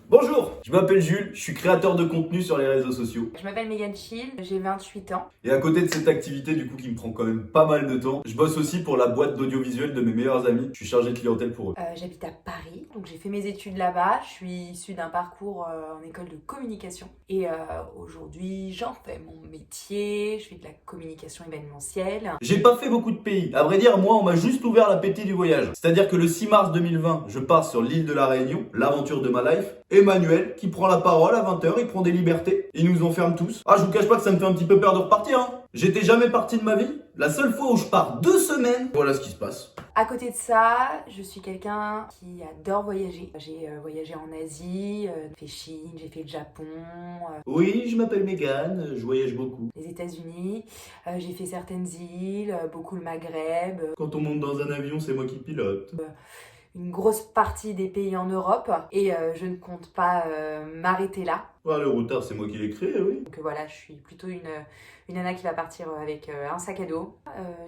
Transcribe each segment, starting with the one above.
Bonjour, je m'appelle Jules, je suis créateur de contenu sur les réseaux sociaux. Je m'appelle Megan Chill, j'ai 28 ans. Et à côté de cette activité du coup qui me prend quand même pas mal de temps, je bosse aussi pour la boîte d'audiovisuel de mes meilleurs amis. Je suis chargé de clientèle pour eux. J'habite à Paris, donc j'ai fait mes études là-bas. Je suis issue d'un parcours en école de communication. Et aujourd'hui, j'en fais mon métier, je fais de la communication événementielle. J'ai pas fait beaucoup de pays. À vrai dire, moi, on m'a juste ouvert l'appétit du voyage. C'est-à-dire que le 6 mars 2020, je pars sur l'île de la Réunion, l'aventure de ma life. Emmanuel, qui prend la parole à 20h, il prend des libertés. Il nous enferme tous. Ah, je vous cache pas que ça me fait un petit peu peur de repartir, hein. J'étais jamais parti de ma vie. La seule fois où je pars 2 semaines, voilà ce qui se passe. À côté de ça, je suis quelqu'un qui adore voyager. J'ai voyagé en Asie, j'ai fait Chine, j'ai fait le Japon, Oui, je m'appelle Megan, je voyage beaucoup. les États-Unis. J'ai fait certaines îles, beaucoup le Maghreb, Quand on monte dans un avion, c'est moi qui pilote. une grosse partie des pays en Europe. Et je ne compte pas m'arrêter là. Ah, le routard, c'est moi qui l'ai créé, oui. Donc voilà, je suis plutôt une nana qui va partir avec un sac à dos.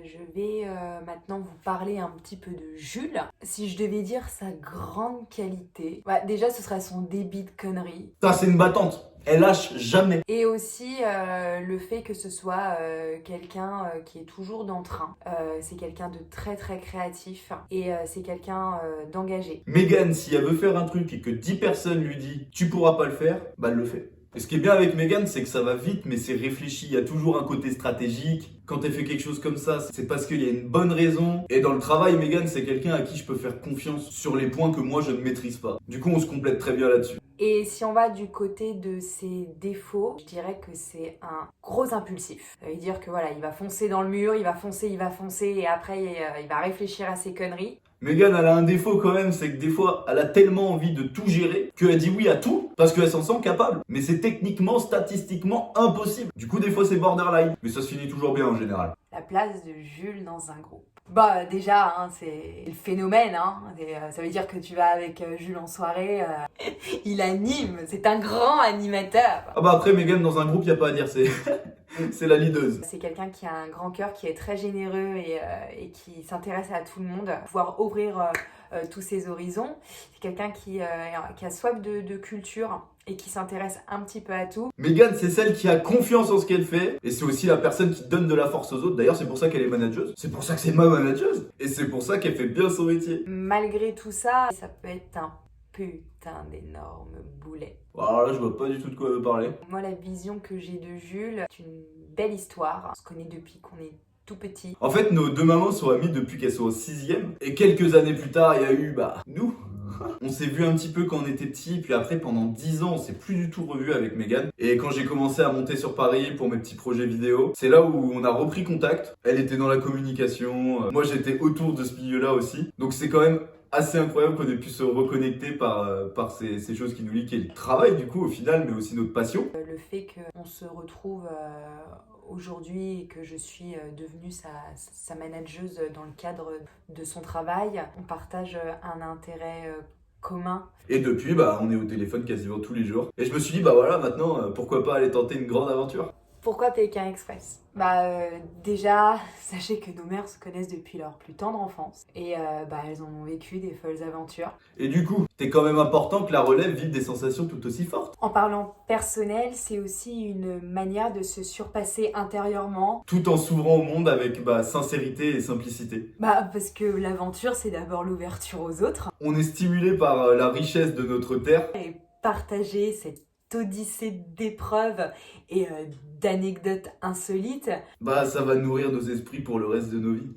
Je vais maintenant vous parler un petit peu de Jules. Si je devais dire sa grande qualité, déjà ce serait son débit de conneries. Ça, c'est une battante. Elle lâche jamais. Et aussi le fait que ce soit quelqu'un qui est toujours dans le train. C'est quelqu'un de très très créatif et c'est quelqu'un d'engagé. Megan, si elle veut faire un truc et que 10 personnes lui disent tu pourras pas le faire, bah elle le fait. Et ce qui est bien avec Megan, c'est que ça va vite, mais c'est réfléchi. Il y a toujours un côté stratégique. Quand elle fait quelque chose comme ça, c'est parce qu'il y a une bonne raison. Et dans le travail, Megan, c'est quelqu'un à qui je peux faire confiance sur les points que moi je ne maîtrise pas. Du coup, on se complète très bien là-dessus. Et si on va du côté de ses défauts, je dirais que c'est un gros impulsif. Ça veut dire que voilà, il va foncer dans le mur, il va foncer, et après il va réfléchir à ses conneries. Megan, elle a un défaut quand même, c'est que des fois, elle a tellement envie de tout gérer qu'elle dit oui à tout parce qu'elle s'en sent capable. Mais c'est techniquement, statistiquement impossible. Du coup, des fois, c'est borderline. Mais ça se finit toujours bien en général. La place de Jules dans un groupe. Bah déjà, hein, c'est le phénomène. Hein. Ça veut dire que tu vas avec Jules en soirée, il anime, c'est un grand animateur. Ah bah après, Megan, dans un groupe, y a pas à dire, c'est c'est la leaduse. C'est quelqu'un qui a un grand cœur, qui est très généreux et qui s'intéresse à tout le monde, pouvoir ouvrir tous ses horizons. C'est quelqu'un qui a soif de culture et qui s'intéresse un petit peu à tout. Megan, c'est celle qui a confiance en ce qu'elle fait et c'est aussi la personne qui donne de la force aux autres. D'ailleurs, c'est pour ça qu'elle est manageuse. C'est pour ça que c'est ma manageuse et c'est pour ça qu'elle fait bien son métier. Malgré tout ça, ça peut être un putain d'énorme boulet. Alors là, je vois pas du tout de quoi elle veut parler. Moi, la vision que j'ai de Jules, c'est une belle histoire. On se connaît depuis qu'on est tout petit. En fait, nos deux mamans sont amies depuis qu'elles sont au 6e. Et quelques années plus tard, il y a eu, nous. On s'est vu un petit peu quand on était petits, puis après, pendant 10 ans, on s'est plus du tout revu avec Megan. Et quand j'ai commencé à monter sur Paris pour mes petits projets vidéo, c'est là où on a repris contact. Elle était dans la communication, moi j'étais autour de ce milieu-là aussi. Donc c'est quand même assez incroyable qu'on ait pu se reconnecter par ces choses qui nous lient, qui est le travail du coup au final, mais aussi notre passion. Le fait qu'on se retrouve aujourd'hui et que je suis devenue sa manageuse dans le cadre de son travail, on partage un intérêt commun. Et depuis, on est au téléphone quasiment tous les jours. Et je me suis dit, voilà, maintenant, pourquoi pas aller tenter une grande aventure. Pourquoi Pékin Express? Déjà, sachez que nos mères se connaissent depuis leur plus tendre enfance et elles ont vécu des folles aventures. Et du coup, c'est quand même important que la relève vive des sensations tout aussi fortes. En parlant personnel, c'est aussi une manière de se surpasser intérieurement. Tout en s'ouvrant au monde avec sincérité et simplicité. Parce que l'aventure, c'est d'abord l'ouverture aux autres. On est stimulé par la richesse de notre terre. Et partager cette odyssée d'épreuves et d'anecdotes insolites. Ça va nourrir nos esprits pour le reste de nos vies.